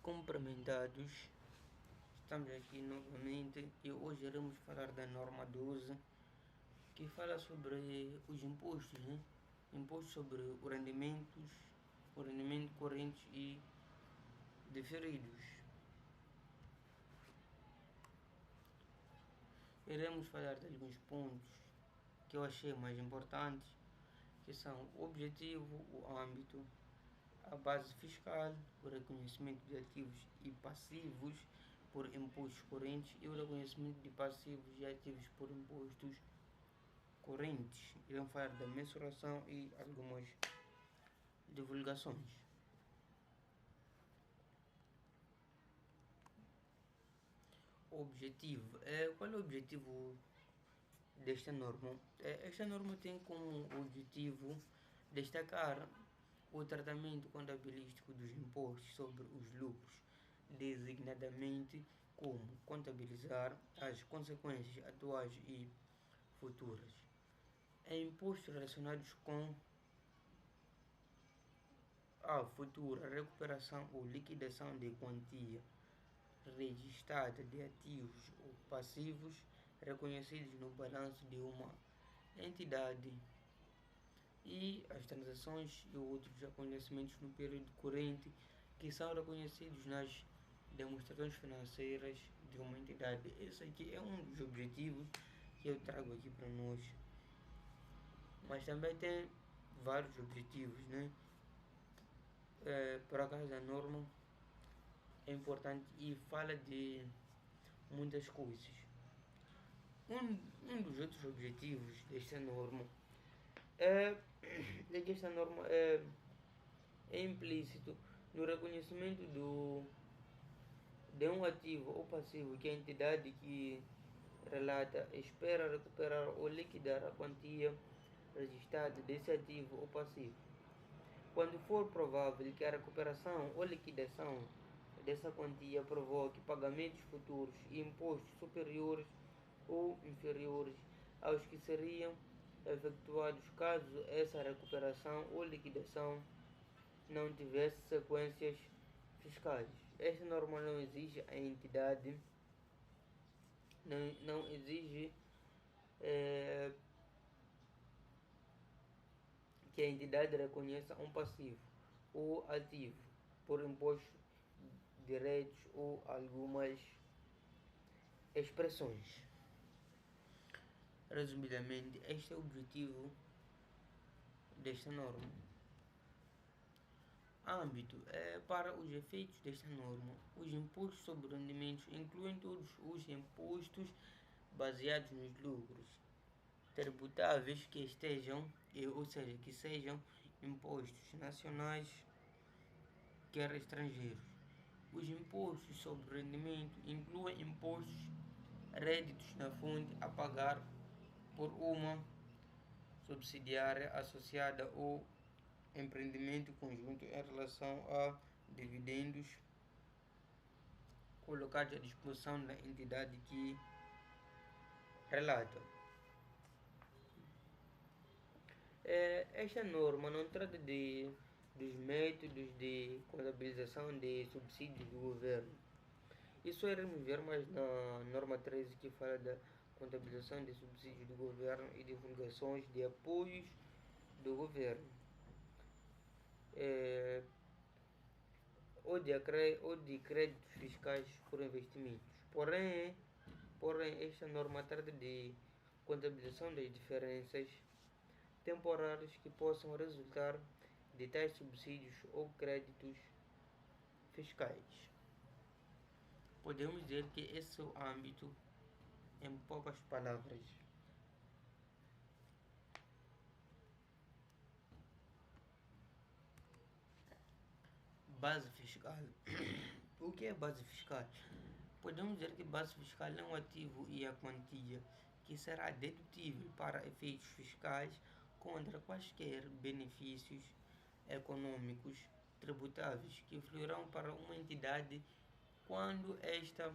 Cumprimentados, estamos aqui novamente e hoje iremos falar da norma 12, que fala sobre os impostos, né? Impostos sobre o rendimento corrente e diferidos. Iremos falar de alguns pontos que eu achei mais importantes, que são o objetivo, o âmbito, a base fiscal, o reconhecimento de ativos e passivos por impostos correntes e o reconhecimento de passivos e ativos por impostos correntes. Irão falar da mensuração e algumas divulgações. O objetivo. Qual é o objetivo desta norma? Esta norma tem como objetivo destacar o tratamento contabilístico dos impostos sobre os lucros, designadamente como contabilizar as consequências atuais e futuras. Impostos relacionados com a futura recuperação ou liquidação de quantia registrada de ativos ou passivos reconhecidos no balanço de uma entidade e as transações e outros acontecimentos no período corrente que são reconhecidos nas demonstrações financeiras de uma entidade. Esse aqui é um dos objetivos que eu trago aqui para nós, mas também tem vários objetivos, né? Por acaso a norma é importante e fala de muitas coisas. Um dos outros objetivos desta norma é que esta norma é implícito no reconhecimento de um ativo ou passivo que a entidade que relata espera recuperar ou liquidar a quantia registrada desse ativo ou passivo. Quando for provável que a recuperação ou liquidação dessa quantia provoque pagamentos futuros e impostos superiores ou inferiores aos que seriam efetuados caso essa recuperação ou liquidação não tivesse sequências fiscais. Esta norma não exige a entidade, não exige que a entidade reconheça um passivo ou ativo por impostos diretos ou algumas expressões. Resumidamente, este é o objetivo desta norma. Âmbito. Para os efeitos desta norma, os impostos sobre rendimentos incluem todos os impostos baseados nos lucros tributáveis que estejam, ou seja, que sejam impostos nacionais, quer estrangeiros. Os impostos sobre rendimento incluem impostos réditos na fonte a pagar por uma subsidiária associada ou empreendimento conjunto em relação a dividendos colocados à disposição da entidade que relata. Esta norma não trata dos métodos de contabilização de subsídios do governo. Isso iremos ver mais na norma 13, que fala da contabilização de subsídios do governo e divulgações de apoios do governo. Ou de créditos fiscais por investimentos. Porém, esta norma trata de contabilização das diferenças temporárias que possam resultar de tais subsídios ou créditos fiscais. Podemos dizer que esse é o âmbito, em poucas palavras. Base fiscal. O que é base fiscal? Podemos dizer que base fiscal é um ativo e a quantia que será dedutível para efeitos fiscais contra quaisquer benefícios econômicos tributáveis que fluirão para uma entidade quando esta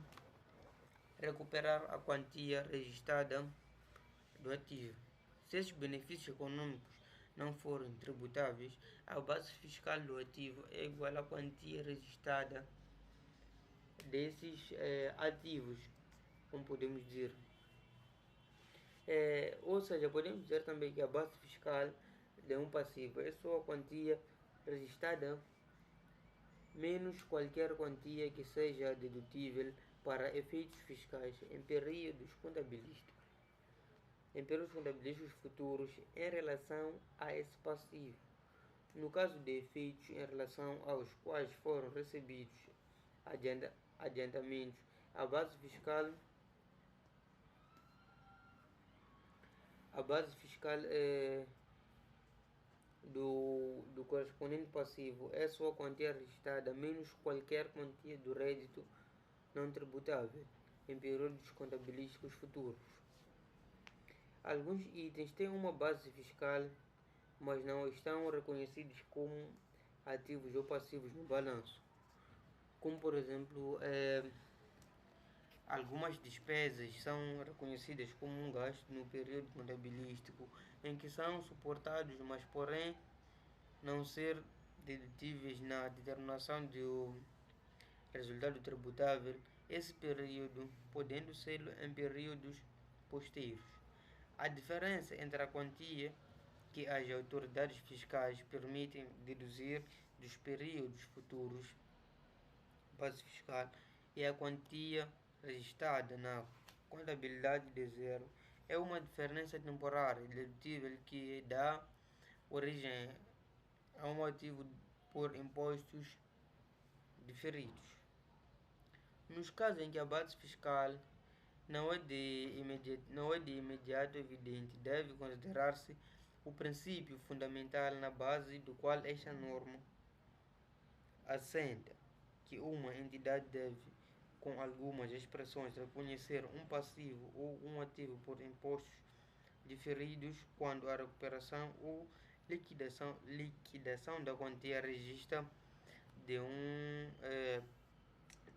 recuperar a quantia registrada do ativo. Se esses benefícios econômicos não forem tributáveis, a base fiscal do ativo é igual à quantia registrada desses ativos, como podemos dizer. Ou seja, podemos dizer também que a base fiscal de um passivo é só a quantia registrada menos qualquer quantia que seja dedutível para efeitos fiscais em períodos contabilísticos. Em períodos contabilísticos futuros em relação a esse passivo. No caso de efeitos em relação aos quais foram recebidos adiantamentos, a base fiscal do correspondente passivo é sua quantia registrada menos qualquer quantia do rédito não tributável em períodos contabilísticos futuros. Alguns itens têm uma base fiscal, mas não estão reconhecidos como ativos ou passivos no balanço. Como, por exemplo, algumas despesas são reconhecidas como um gasto no período contabilístico, em que são suportados, mas porém não ser dedutíveis na determinação do resultado tributável, esse período podendo ser em períodos posteriores. A diferença entre a quantia que as autoridades fiscais permitem deduzir dos períodos futuros, base fiscal, e a quantia registrada na contabilidade de zero é uma diferença temporária dedutível que dá origem a um ativo por impostos diferidos. Nos casos em que a base fiscal não é de imediato evidente, deve considerar-se o princípio fundamental na base do qual esta norma assenta, que uma entidade deve, com algumas expressões, reconhecer um passivo ou um ativo por impostos diferidos quando a recuperação ou liquidação da quantia registra de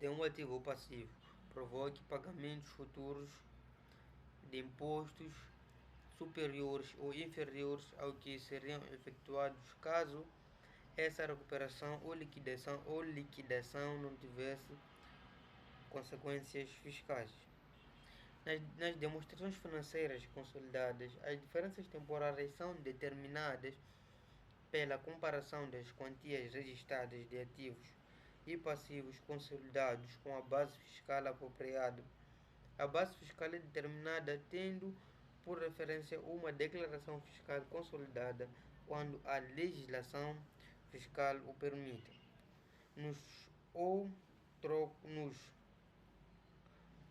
um ativo ou passivo provoque pagamentos futuros de impostos superiores ou inferiores ao que seriam efetuados caso essa recuperação ou liquidação não tivesse consequências fiscais. Nas demonstrações financeiras consolidadas, as diferenças temporárias são determinadas pela comparação das quantias registradas de ativos e passivos consolidados com a base fiscal apropriada. A base fiscal é determinada tendo por referência uma declaração fiscal consolidada quando a legislação fiscal o permite. Nos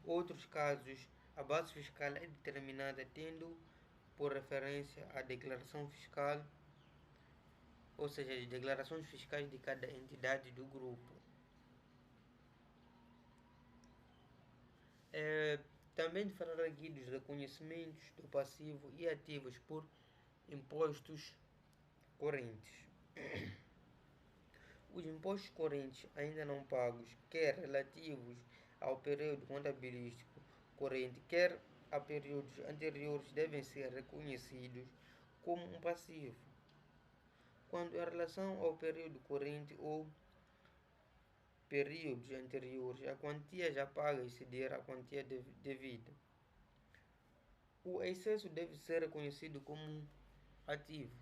outros casos, a base fiscal é determinada tendo por referência a declaração fiscal, ou seja, as declarações fiscais de cada entidade do grupo. Também de falar aqui dos reconhecimentos do passivo e ativos por impostos correntes. Os impostos correntes ainda não pagos, quer relativos ao período contabilístico corrente, quer a períodos anteriores, devem ser reconhecidos como um passivo, quando em relação ao período corrente ou períodos anteriores, a quantia já paga exceder a quantia devida. O excesso deve ser reconhecido como um ativo.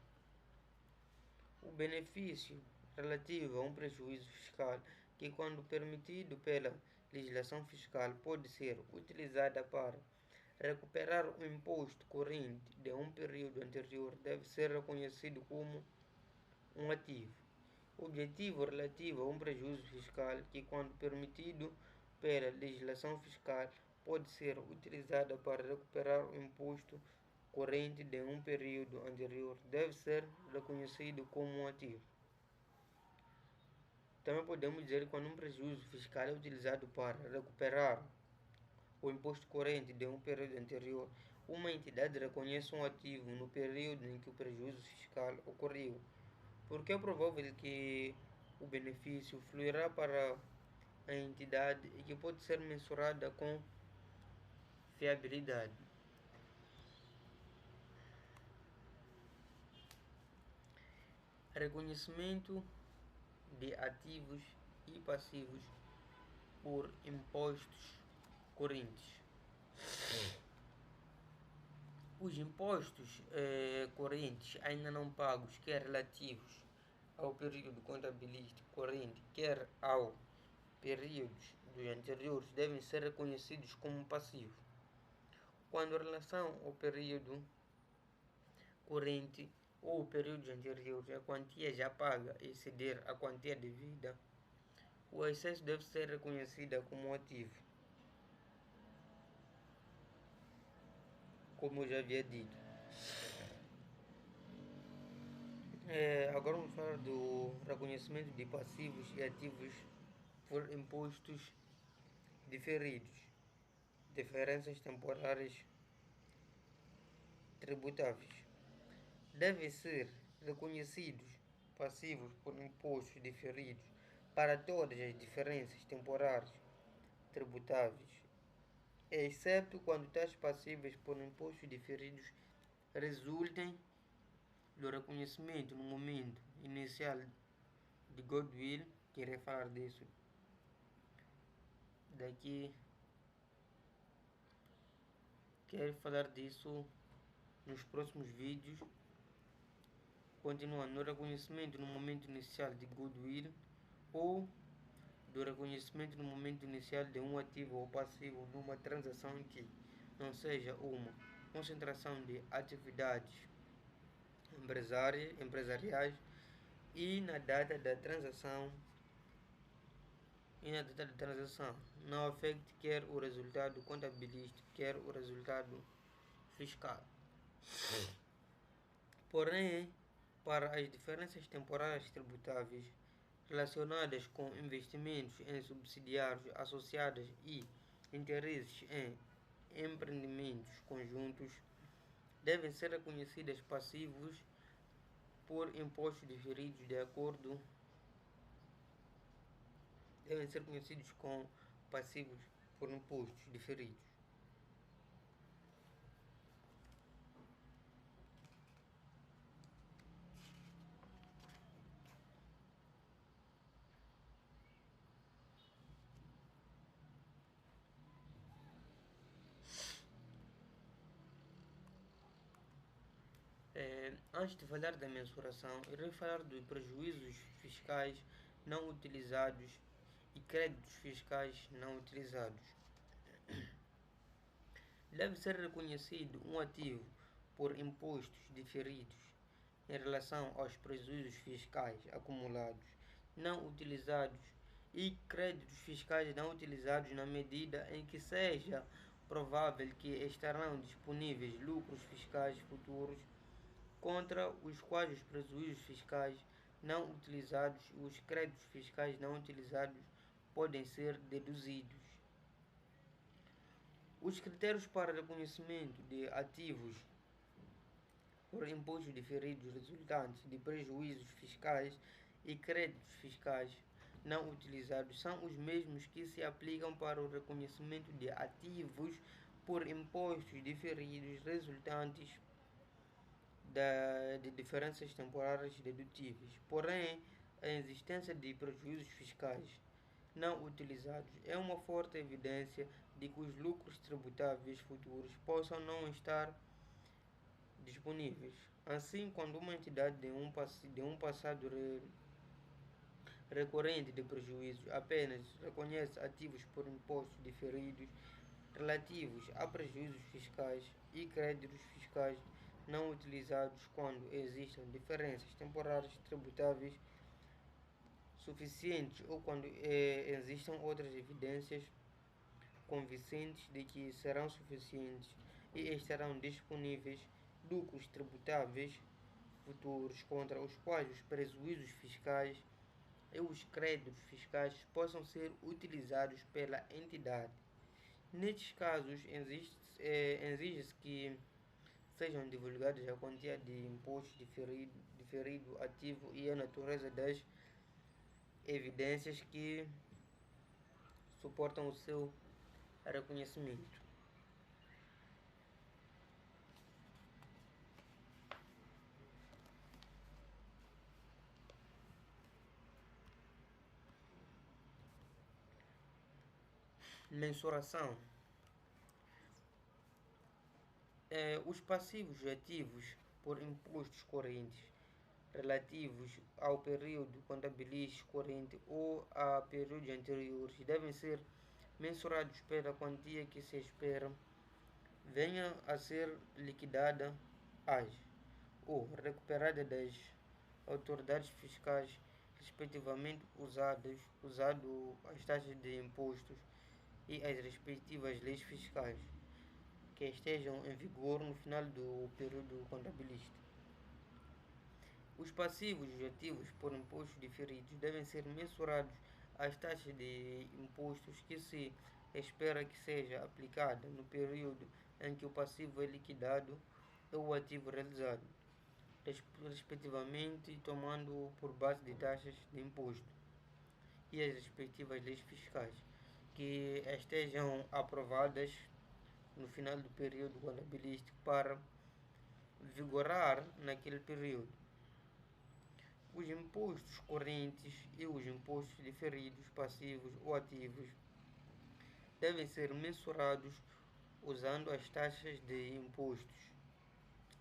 O benefício relativo a um prejuízo fiscal, que quando permitido pela legislação fiscal pode ser utilizada para recuperar o imposto corrente de um período anterior, deve ser reconhecido como um ativo. O objetivo relativo a um prejuízo fiscal, que quando permitido pela legislação fiscal pode ser utilizada para recuperar o imposto corrente de um período anterior, deve ser reconhecido como um ativo. Também podemos dizer que quando um prejuízo fiscal é utilizado para recuperar o imposto corrente de um período anterior, uma entidade reconhece um ativo no período em que o prejuízo fiscal ocorreu, porque é provável que o benefício fluirá para a entidade e que pode ser mensurada com fiabilidade. Reconhecimento de ativos e passivos por impostos correntes. Os impostos correntes ainda não pagos, quer relativos ao período contabilístico corrente, quer ao períodos dos anteriores, devem ser reconhecidos como passivos. Quando, em relação ao período corrente ou períodos anteriores, a quantia já paga exceder a quantia devida, o excesso deve ser reconhecido como ativo. Como eu já havia dito. Agora vamos falar do reconhecimento de passivos e ativos por impostos diferidos, diferenças temporárias tributáveis. Devem ser reconhecidos passivos por impostos diferidos para todas as diferenças temporárias tributáveis, exceto quando tais passíveis por impostos diferidos resultem do reconhecimento no momento inicial de goodwill, que irei falar disso daqui, quero falar disso nos próximos vídeos. Continuando, no reconhecimento no momento inicial de goodwill ou do reconhecimento no momento inicial de um ativo ou passivo numa transação em que não seja uma concentração de atividades empresariais e na data da transação não afete quer o resultado contabilístico, quer o resultado fiscal. Porém, para as diferenças temporárias tributáveis relacionadas com investimentos em subsidiários associados e interesses em empreendimentos conjuntos, devem ser reconhecidos passivos por impostos diferidos de acordo devem ser conhecidos como passivos por impostos diferidos. Antes de falar da mensuração, irei falar dos prejuízos fiscais não utilizados e créditos fiscais não utilizados. Deve ser reconhecido um ativo por impostos diferidos em relação aos prejuízos fiscais acumulados não utilizados e créditos fiscais não utilizados na medida em que seja provável que estarão disponíveis lucros fiscais futuros contra os quais os prejuízos fiscais não utilizados e os créditos fiscais não utilizados podem ser deduzidos. Os critérios para reconhecimento de ativos por impostos diferidos resultantes de prejuízos fiscais e créditos fiscais não utilizados são os mesmos que se aplicam para o reconhecimento de ativos por impostos diferidos resultantes de diferenças temporárias dedutíveis. Porém, a existência de prejuízos fiscais não utilizados é uma forte evidência de que os lucros tributáveis futuros possam não estar disponíveis. Assim, quando uma entidade de um passado recorrente de prejuízos apenas reconhece ativos por impostos diferidos relativos a prejuízos fiscais e créditos fiscais não utilizados quando existam diferenças temporárias tributáveis suficientes ou quando existam outras evidências convincentes de que serão suficientes e estarão disponíveis lucros tributáveis futuros contra os quais os prejuízos fiscais e os créditos fiscais possam ser utilizados pela entidade. Nestes casos, exige-se que sejam divulgadas a quantia de imposto diferido ativo e a natureza das evidências que suportam o seu reconhecimento. Mensuração. Os passivos ativos por impostos correntes relativos ao período contabilístico corrente ou a períodos anteriores devem ser mensurados pela quantia que se espera venha a ser liquidada ou recuperada das autoridades fiscais, respectivamente usado as taxas de impostos e as respectivas leis fiscais que estejam em vigor no final do período contabilístico. Os passivos e ativos por impostos diferidos devem ser mensurados às taxas de impostos que se espera que seja aplicada no período em que o passivo é liquidado ou o ativo realizado, respectivamente tomando por base de taxas de imposto e as respectivas leis fiscais que estejam aprovadas no final do período contabilístico para vigorar naquele período. Os impostos correntes e os impostos diferidos, passivos ou ativos devem ser mensurados usando as taxas de impostos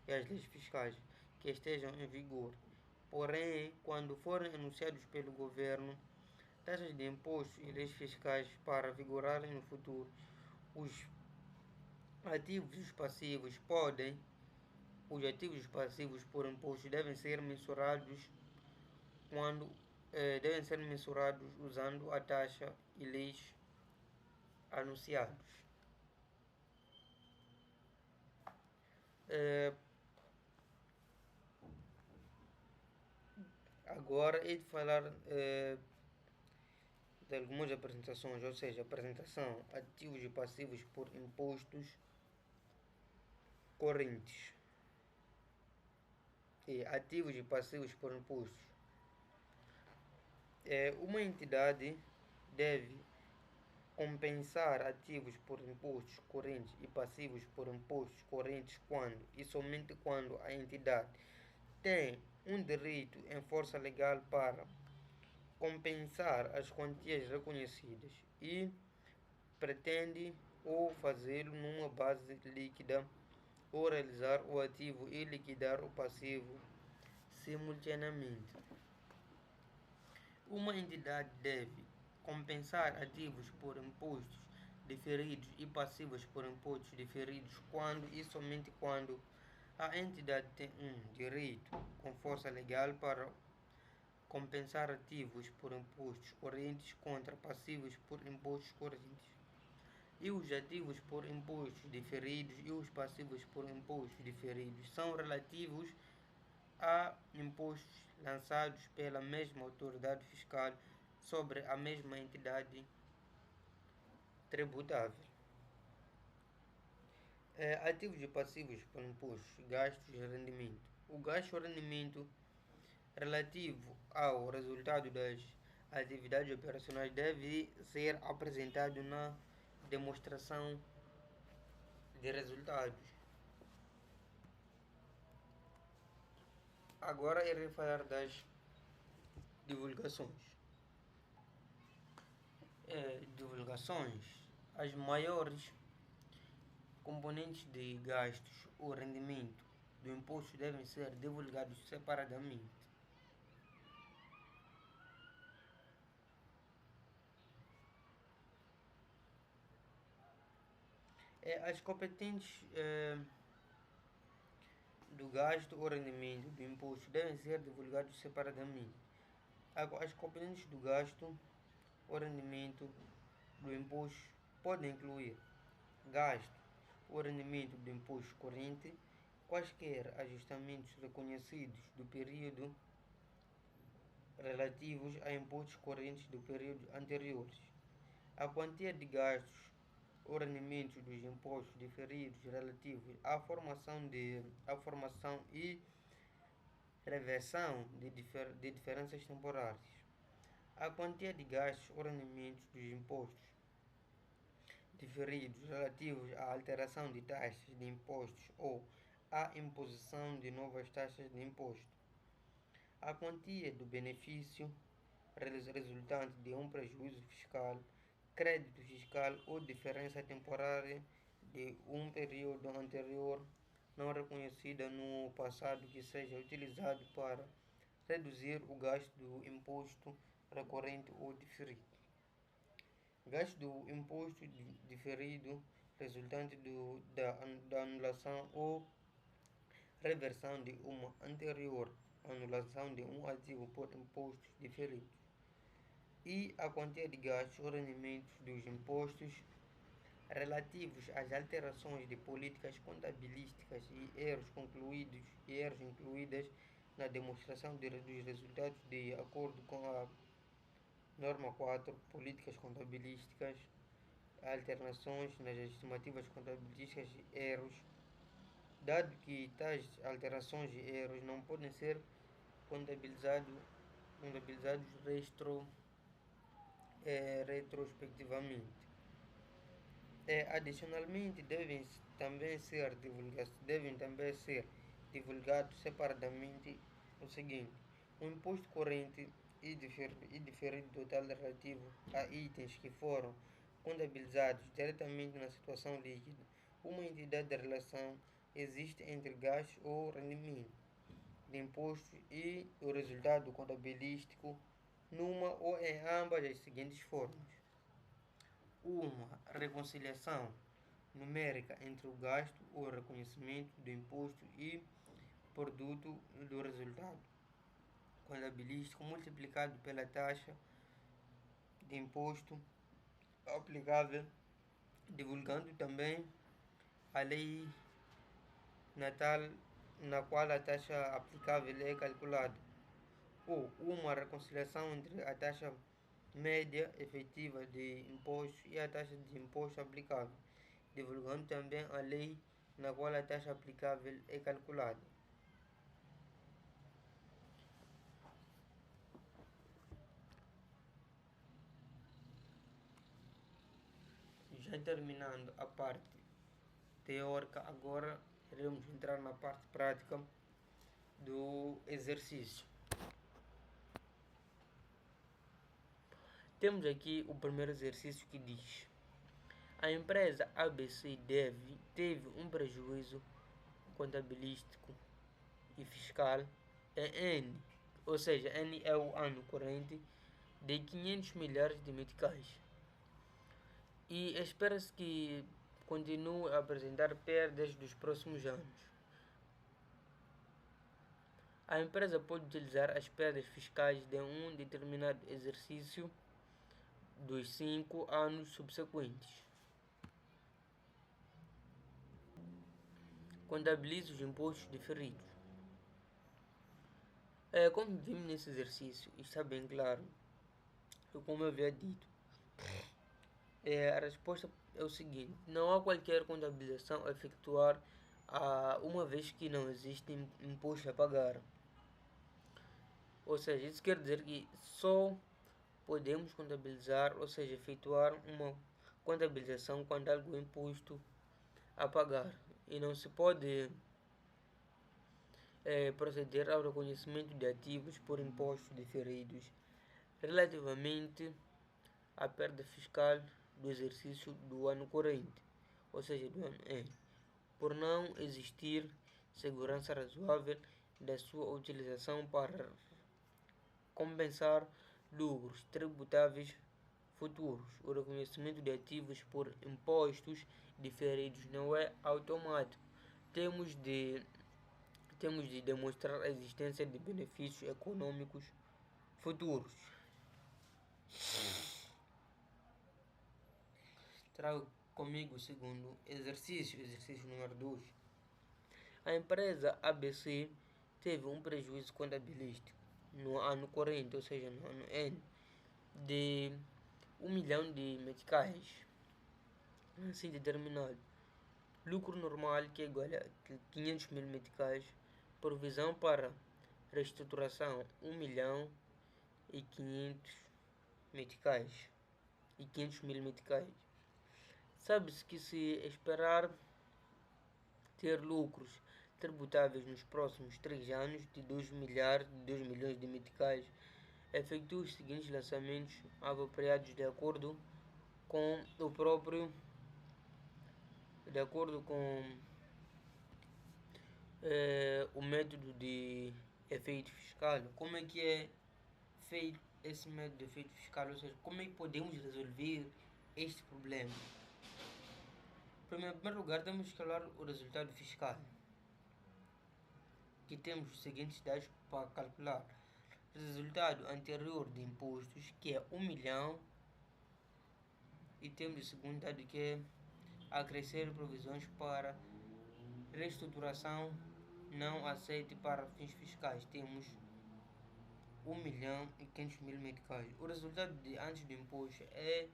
e as leis fiscais que estejam em vigor. Porém, quando forem anunciados pelo governo taxas de impostos e leis fiscais para vigorarem no futuro, os ativos e os passivos por impostos devem ser mensurados usando a taxa e leis anunciados. Agora é de falar de algumas apresentações, ou seja, apresentação ativos e passivos por impostos correntes e ativos e passivos por impostos. Uma entidade deve compensar ativos por impostos correntes e passivos por impostos correntes quando e somente quando a entidade tem um direito em força legal para compensar as quantias reconhecidas e pretende ou fazê-lo numa base líquida ou realizar o ativo e liquidar o passivo simultaneamente. Uma entidade deve compensar ativos por impostos diferidos e passivos por impostos diferidos quando e somente quando a entidade tem um direito com força legal para compensar ativos por impostos correntes contra passivos por impostos correntes. E os ativos por impostos diferidos e os passivos por impostos diferidos são relativos a impostos lançados pela mesma autoridade fiscal sobre a mesma entidade tributável. Ativos e passivos por impostos, gastos e rendimento. O gasto ou rendimento relativo ao resultado das atividades operacionais deve ser apresentado na demonstração de resultados. Agora irei falar das divulgações. As maiores componentes de gastos ou rendimento do imposto devem ser divulgados separadamente. As competentes do gasto ou rendimento do imposto devem ser divulgados separadamente. As competentes do gasto ou rendimento do imposto podem incluir gasto ou rendimento do imposto corrente, quaisquer ajustamentos reconhecidos do período relativos a impostos correntes do período anteriores, a quantia de gastos ou rendimentos dos impostos diferidos relativos à formação e reversão de diferenças temporárias, a quantia de gastos ou rendimentos dos impostos diferidos relativos à alteração de taxas de impostos ou à imposição de novas taxas de imposto, a quantia do benefício resultante de um prejuízo fiscal crédito fiscal ou diferença temporária de um período anterior não reconhecida no passado que seja utilizado para reduzir o gasto do imposto recorrente ou diferido. Gasto do imposto diferido resultante da anulação ou reversão de uma anterior anulação de um ativo por impostos diferidos. E a quantia de gastos ou rendimentos dos impostos relativos às alterações de políticas contabilísticas e erros incluídas na demonstração dos resultados de acordo com a norma 4, políticas contabilísticas, alterações nas estimativas contabilísticas e erros, dado que tais alterações e erros não podem ser contabilizados retrospectivamente. Adicionalmente, devem também ser divulgados separadamente o seguinte: o imposto corrente e diferido total relativo a itens que foram contabilizados diretamente na situação líquida. Uma entidade de relação existe entre gastos ou rendimento de imposto e o resultado contabilístico numa ou em ambas as seguintes formas: uma reconciliação numérica entre o gasto ou reconhecimento do imposto e produto do resultado contabilístico multiplicado pela taxa de imposto aplicável, divulgando também a lei na qual a taxa aplicável é calculada, ou uma reconciliação entre a taxa média efetiva de imposto e a taxa de imposto aplicável, divulgando também a lei na qual a taxa aplicável é calculada. Já terminando a parte teórica, agora iremos entrar na parte prática do exercício. Temos aqui o primeiro exercício que diz: a empresa ABC teve um prejuízo contabilístico e fiscal em N, ou seja, N é o ano corrente, de 500 milhares de meticais. E espera-se que continue a apresentar perdas dos próximos anos. A empresa pode utilizar as perdas fiscais de um determinado exercício dos 5 anos subsequentes. Contabilize os impostos diferidos. Como vimos nesse exercício, está bem claro, como eu havia dito, a resposta é o seguinte: não há qualquer contabilização a efetuar uma vez que não existe imposto a pagar. Ou seja, isso quer dizer que só podemos contabilizar, ou seja, efetuar uma contabilização quando algo é imposto a pagar. E não se pode proceder ao reconhecimento de ativos por impostos diferidos relativamente à perda fiscal do exercício do ano corrente, ou seja, do ano N, por não existir segurança razoável da sua utilização para compensar lucros tributáveis futuros. O reconhecimento de ativos por impostos diferidos não é automático. Temos de demonstrar a existência de benefícios econômicos futuros. Trago comigo o segundo exercício número 2. A empresa ABC teve um prejuízo contabilístico no ano corrente, ou seja, no ano N, de 1 milhão de meticais, assim determinado. Lucro normal, que é igual a 500 mil meticais. Provisão para reestruturação, 1 milhão e 500 meticais e 500 mil meticais. Sabe-se que se esperar ter lucros tributáveis nos próximos 3 anos de 2 milhões de meticais, efetue os seguintes lançamentos apropriados de acordo com o próprio, de acordo com o método de efeito fiscal. Como é que é feito esse método de efeito fiscal, ou seja, como é que podemos resolver este problema? Em primeiro lugar, temos que calcular o resultado fiscal, que temos os seguintes dados para calcular. Resultado anterior de impostos, que é 1 milhão, e temos o segundo dado, que é acrescer provisões para reestruturação não aceite para fins fiscais. Temos 1.500.000 meticais. O resultado de antes do imposto é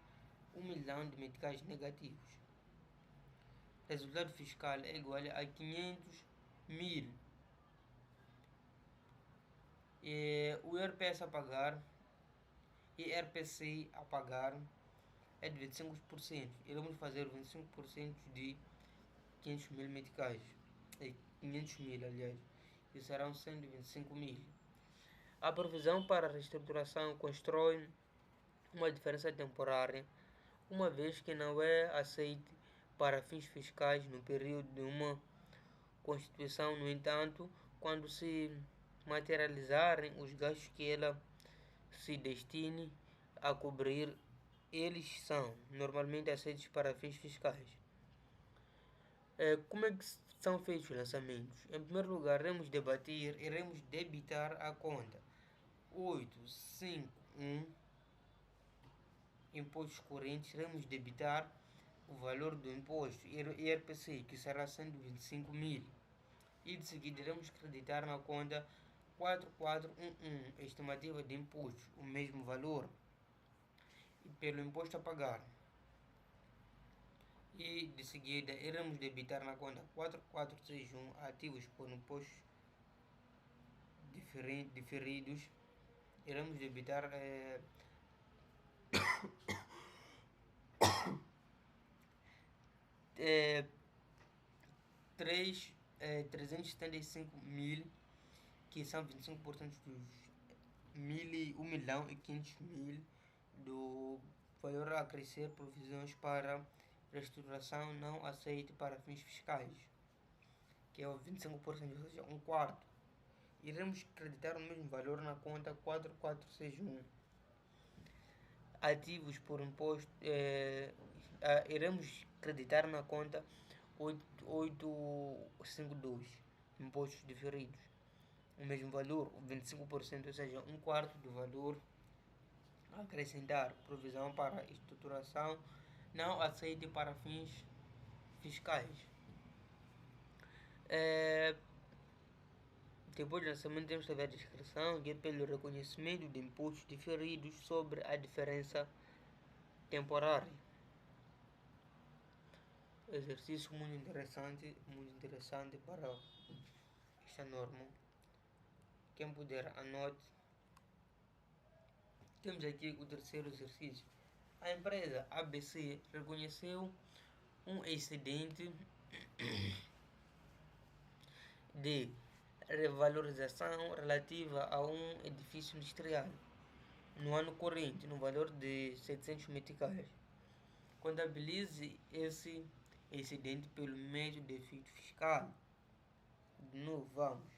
1 milhão de meticais negativos. Resultado fiscal é igual a 500.000. O IRPS a pagar e IRPC a pagar é de 25%. Iremos fazer 25% de 500.000 meticais. 500.000, aliás. E serão 125.000. A provisão para reestruturação constrói uma diferença temporária, uma vez que não é aceite para fins fiscais no período de uma constituição. No entanto, quando se materializarem os gastos que ela se destine a cobrir, eles são normalmente aceitos para fins fiscais. Como é que são feitos os lançamentos? Em primeiro lugar, iremos debitar a conta 851 impostos correntes. Iremos debitar o valor do imposto IRPC, que será 125.000, e de seguida iremos creditar na conta 4411 estimativa de impostos, o mesmo valor, e pelo imposto a pagar. E de seguida iremos debitar na conta 4461 ativos por impostos diferidos. Iremos debitar 375.000, que são 25% dos 1.500.000 do valor a crescer provisões para reestruturação não aceite para fins fiscais, que é o 25%, ou seja, um quarto. Iremos creditar o mesmo valor na conta 4461 ativos por imposto. Iremos creditar na conta 852 impostos diferidos, o mesmo valor, 25%, ou seja, um quarto do valor. Acrescentar provisão para estruturação não aceite para fins fiscais. Depois do lançamento, temos também a descrição, que é pelo reconhecimento de impostos diferidos sobre a diferença temporária. Exercício muito interessante para esta norma. Quem puder, anote. Temos aqui o terceiro exercício. A empresa ABC reconheceu um excedente de revalorização relativa a um edifício industrial no ano corrente, no valor de 700 meticais. Contabilize esse excedente pelo método de efeito fiscal. De novo, vamos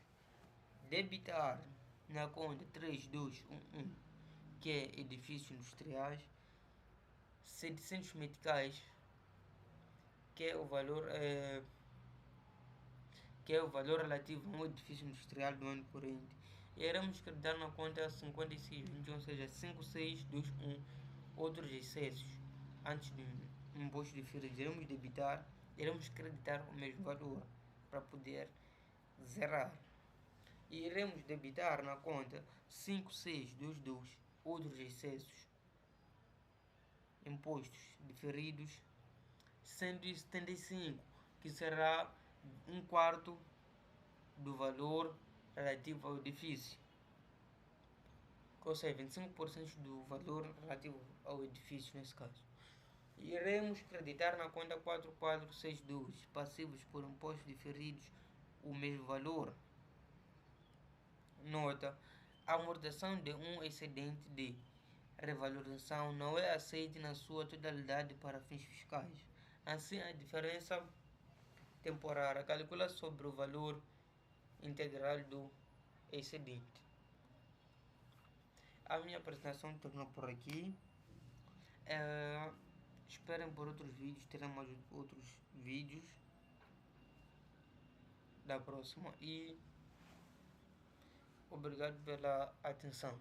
debitar na conta 3211, que é edifícios industriais, 700 meticais, que é o valor relativo a um edifício industrial do ano corrente. E iremos creditar na conta 5621, ou seja, 5621 outros excessos antes do imposto diferido. Iremos creditar o mesmo valor para poder zerar. E iremos debitar na conta 5622 outros excessos, impostos diferidos, 175, que será um quarto do valor relativo ao edifício, ou seja, 25% do valor relativo ao edifício nesse caso. Iremos creditar na conta 4462 passivos por impostos diferidos, o mesmo valor. Nota: a amortização de um excedente de revalorização não é aceite na sua totalidade para fins fiscais. Assim, a diferença temporária calcula sobre o valor integral do excedente. A minha apresentação terminou por aqui. Esperem por outros vídeos, teremos outros vídeos da próxima e obrigado pela atenção.